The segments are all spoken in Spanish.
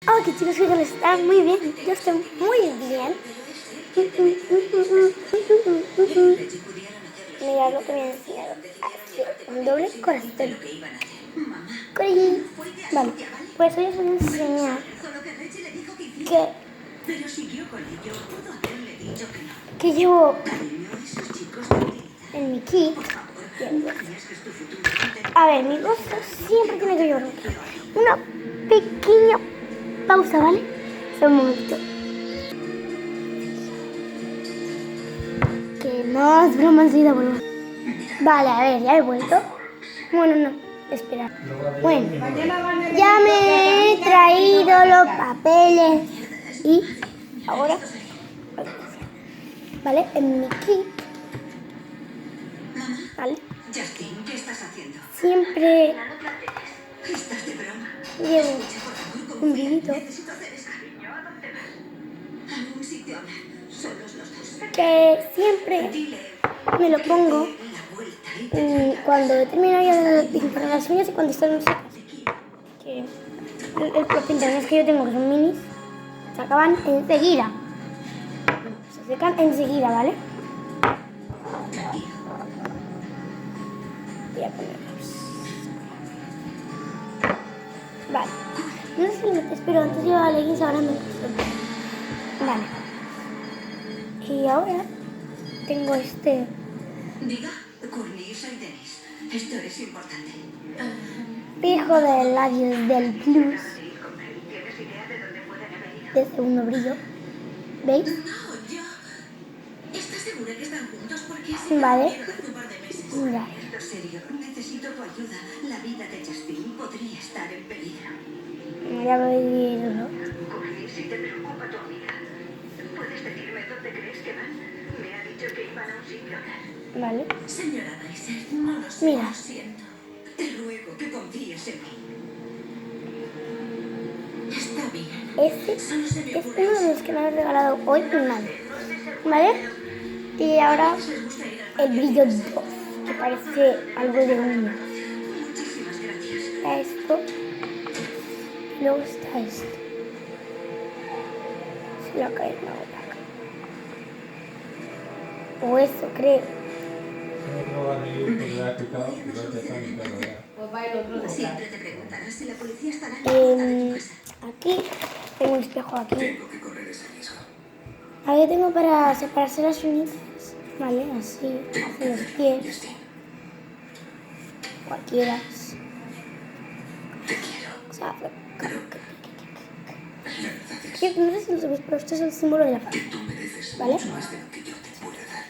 Oh, que chicos, que están muy bien. Yo estoy muy bien. Mira lo que me ha enseñado. Un doble corazón. Corín. Vale, pues hoy os voy a enseñar que llevo en mi kit. A ver, mi bolso siempre tiene que llevar una pequeña pausa, ¿vale? Espera un momento. Que no es broma, enseguida vuelvo. Vale, a ver, ya he vuelto. Bueno, no, espera. Bueno, ya me he traído los papeles y ahora, ¿vale? En mi kit, ¿vale? Justin, ¿qué estás haciendo? Siempre ¿Estás de broma? llevo un brillito Necesito hacer eso. A un sitio a hablar. Solos los dos. que siempre Dile me lo pongo la vuelta y te cuando he terminado ya de pintar las uñas y cuando están secas. Que los pintalones que yo tengo, que son minis, se acaban enseguida. Se secan enseguida, ¿vale? Voy a ponerlos. Vale. No sé si me metes, pero antes llevaba leggings, ahora me puse. Vale. Y ahora tengo este. Diga, Courtney, soy Dennis. Esto es importante. Espejo de labios del Plus ¿Tienes idea de dónde pueden haber ido? de segundo brillo. ¿Veis? No, yo... ¿Estás segura que están juntos? Porque se Vale. conocieron hace un par de meses. Mira. En serio, necesito tu ayuda. La vida de Justin podría estar en peligro. Voy a pedirlo. Courtney, si te preocupa tu amiga, ¿puedes decirme dónde crees que van? Me ha dicho que iban a un sitio a hablar. Vale. Señora Dyser, no lo sé, Mira. lo siento. Te ruego que confíes en mí. Está bien. Este es uno de los que me han regalado hoy un año. ¿Vale? Y ahora el brillo 2, que parece algo de uñas. Muchísimas gracias. Está esto. Y luego está esto. Se le ha caído una gota acá. O eso, creo. Siempre te preguntarás si la policía estará en la puerta de tu casa. Aquí tengo un espejo aquí. Tengo que correr ese riesgo. Aquí tengo para separarse las uñitas. Vale, así. Hacia los pies. Justin, Cualquiera. te quiero. O sea, La verdad es que no sé si lo sabéis, pero esto es el símbolo de la paz. que tú mereces ¿Vale? mucho más de lo que yo te puedo dar.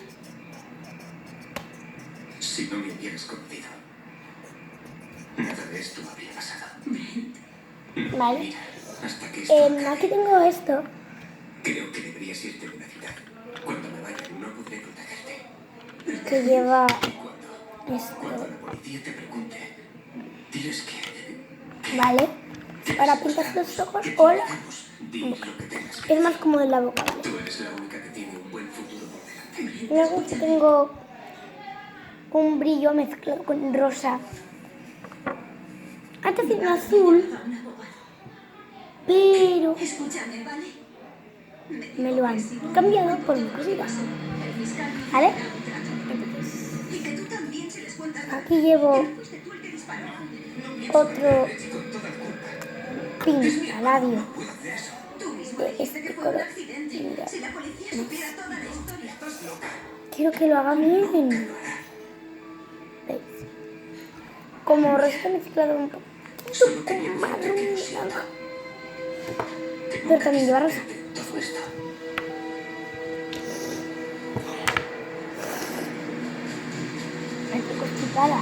Si no me hubieras conocido, nada de esto habría pasado. Vale. Mira, hasta que esto acabe, Aquí tengo esto. creo que deberías irte de la ciudad. Cuando me vaya, no podré protegerte. Que lleva Cuando esto. la policía te pregunte, diles que Vale. Para pintarse los ojos o la diles lo que tengas que es más como de la boca, ¿vale? Tú eres la única que tiene un buen futuro por delante. Luego tengo un brillo mezclado con rosa. Antes era azul, pero Escúchame, ¿vale? me lo han cambiado por mi cosita. El fiscal ¿Vale? Entonces, y que tú también se les cuentas. Aquí llevo Fuiste tú el que disparó. otro Con toda culpa. pintalabio Puedo hacer eso. Tú mismo de dijiste que este fue un color. accidente. Mira, Si la policía supiera toda la historia, estás loca. quiero que lo haga bien. ¿Veis? Como rosa mezclado un poquito con marrón blanco. Pero también lleva rosa. Todo esto. Ay, qué constipada.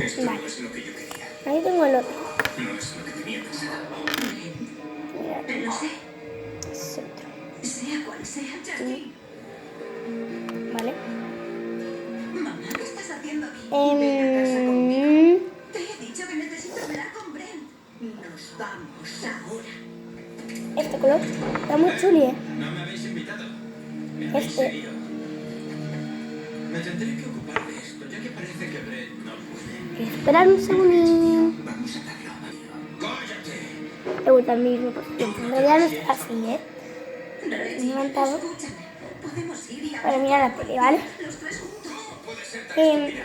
Esto Vale. no es lo que yo quería. Ahí tengo el otro. No es lo que tenía pensado. Mira, Lo sé. es otro. Sea cual sea, Justin. ¿Vale? Mamá, ¿qué estás haciendo aquí? Em, Te he dicho que necesito hablar con Brent. Nos vamos ahora. Este color está muy chuli, ¿eh? No me habéis invitado. Este. Me tendré que ocupar de esto, ya que parece que Brett no puede. Esperar un segundo. Vamos a darlo. ¡Cállate! He vuelto al mismo posición. En realidad no está así, ¿eh? Me he levantado Escúchame. Podemos ir y para mirar la tele, ¿vale? los tres juntos. Puede ser tan Eh, estúpida.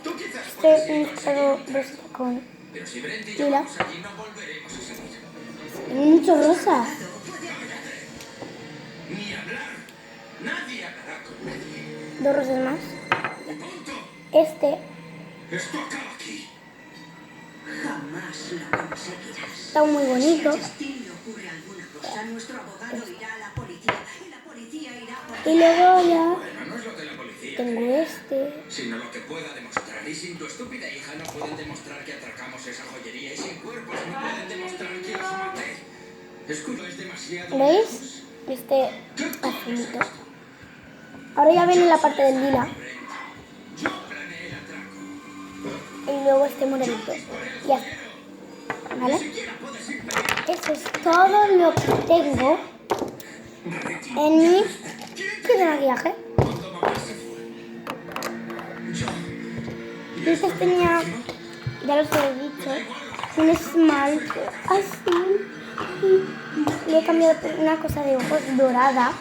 Tú quizás Estoy puedes en ir un con estado seguir. rosa con Pero si Brett y yo lila. vamos allí, no volveremos a salir. Hay mucho rosa. Ni hablar. Nadie hablará con nadie. 2 rosas más. ¡Punto! Este Esto acaba aquí. Jamás lo conseguirás. está muy bonito. Si a Justin le ocurre alguna cosa, nuestro abogado irá a la policía y la policía irá por Y luego ya Bueno, no es lo que la policía tengo cree, este. sino lo que pueda demostrar. Y sin tu estúpida hija no pueden demostrar que atracamos esa joyería. Y sin cuerpos no pueden demostrar que os maté. Escudo es demasiado ¿Veis? lejos. Este ¿Qué coño es azulito. esto? Ahora ya viene la parte del lila. Yo planeé el atraco. Y luego este moradito. Ya está. ¿Vale? Siquiera puedes impedir. Eso es todo lo que tengo en mi kit de maquillaje. Cuando mamá se fue. Yo. Antes tenía, ya los he dicho, un esmalte azul y le he cambiado por una cosa de ojos dorada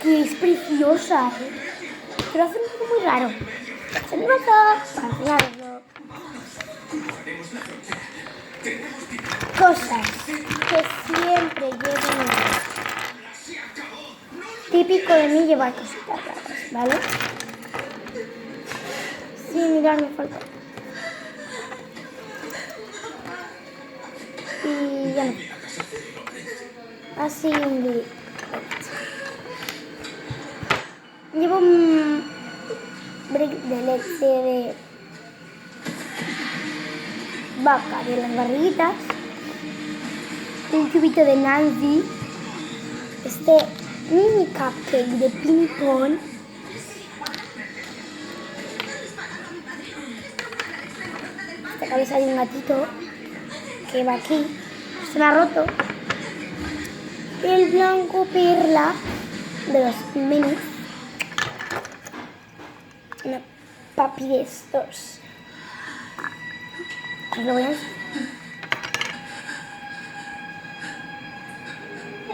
que es preciosa, ¿eh? Pero hace un poco muy raro. Se me nota para enseñaroslo. Cosas que siempre llevo en mi vida. Típico de mí llevar cositas raras, ¿vale? Sí, mirad, me falta. Y ya no. Así un día. Llevo un break de leche de vaca de las barriguitas. Un cubito de Nancy. Este mini cupcake de ping pong. Esta cabeza de un gatito que va aquí. Se me ha roto. El blanco perla de los minis. Una papi de estos. Os lo voy a enseñar.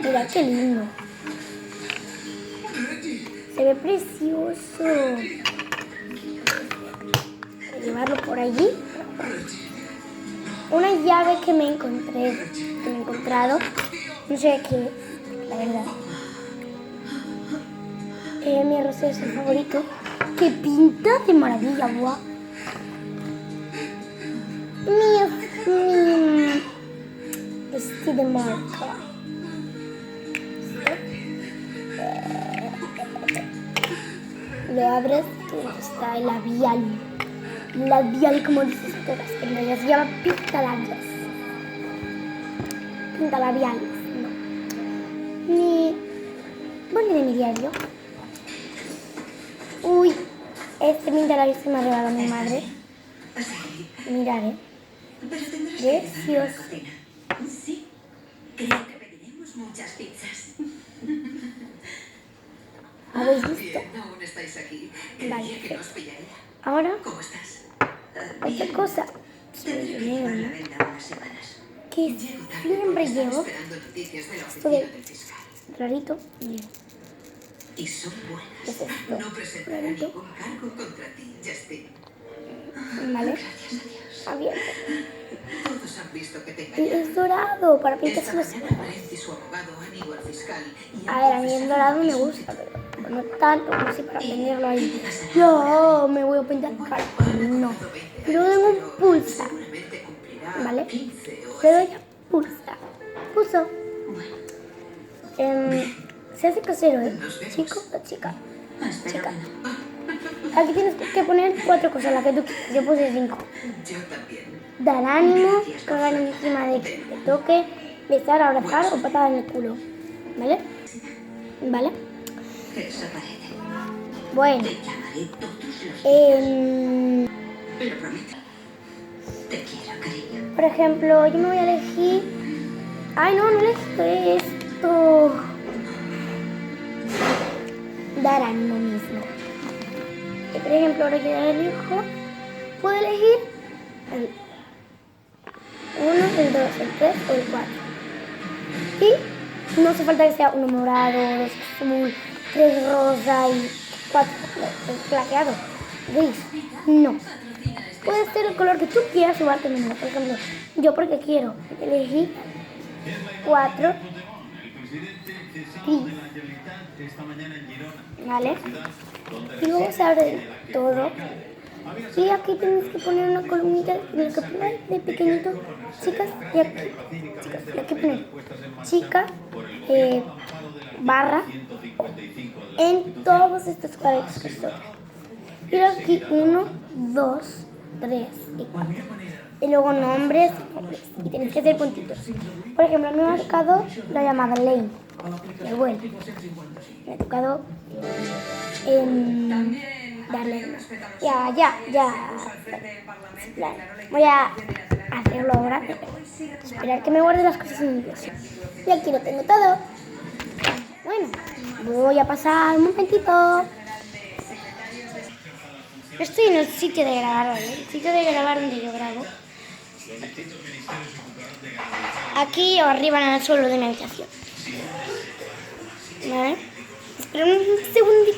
Mira qué lindo. Se ve precioso. Voy a llevarlo por allí. Una llave que me he encontrado. No sé qué es, la verdad. Mi arroz es el favorito. ¡Qué pinta de maravilla! ¡Buah! Mi este de marca. Lo abres y está el labial. Labial, como dices todas, en realidad se llama pintalabios. Pintalabiales, no. Mi boli de mi diario. Uy, este pintalabios que me ha regalado mi madre. Mirad, Pero tendrás que ayudarme en la precioso. cocina. Sí, creo que pediremos muchas pizzas. ¿Habéis visto? Bien, aún estáis aquí. Vale, Creía que no os pillaría. Ahora, ¿Cómo estás? otra cosa Tendré que llevar la venda unas semanas. que Llego tarde siempre porque estaba llevo esperando noticias de la esto oficina de del fiscal. rarito. Y son ¿Qué buenas. es esto? No presentaré Rarito. ningún cargo contra ti, Justin. ¿Vale? Gracias a Dios. Abierto. Todos han visto que te Y engañaron. es dorado para Esta pintarse los mañana ojos. Brent y su abogado han ido al fiscal y A ver, a mí el dorado me gusta, pero no tanto como si para tenerlo ahí. Yo me voy a pintar cara. No. Pero tengo un pulsar. seguramente cumplirá ¿Vale? 15 o Le doy a pulsar. Pulso. Bueno, Se hace casero, ¿eh? Chico o chica. Chica. Aquí tienes que poner 4 cosas, la que tú quieras. Yo puse 5. yo también. Dar ánimo, cagar encima de que te toque, besar, abrazar o patada en el culo. ¿Vale? ¿Vale? Eso parece. Bueno. Te llamaré todos los días. Lo prometo. Te quiero, cariño. Por ejemplo, yo me voy a elegir... Ay, no elegí esto. Dar ánimo mismo. Por ejemplo, ahora que ya elijo, puedo elegir el 1, el 2, el 3 o el 4. Y no hace falta que sea uno morado, 2 azul, 3 rosa y 4 plateado, gris. No. Puede ser el color que tú quieras subir tu número. Por ejemplo, yo porque quiero elegir 4 gris. ¿Vale? Y luego se abre todo. Y aquí tienes que poner una columnita en la que pone de pequeñito chicas y aquí chicas. Y aquí pone chica, barra en todos estos cuadritos que estoy. Y luego aquí 1, 2, 3 y 4. Y luego nombres. Y tienes que hacer puntitos. Por ejemplo, me ha tocado la llamada Lane. Y bueno, me ha tocado darle. Ya. Voy a hacerlo ahora. Esperar que me guarde las cosas en inglés. Y aquí lo tengo todo. Bueno, voy a pasar un momentito. Estoy en el sitio de grabar, ¿vale? El sitio de grabar donde yo grabo. Aquí o arriba en el suelo de mi habitación. ¿Vale? Espera un segundito.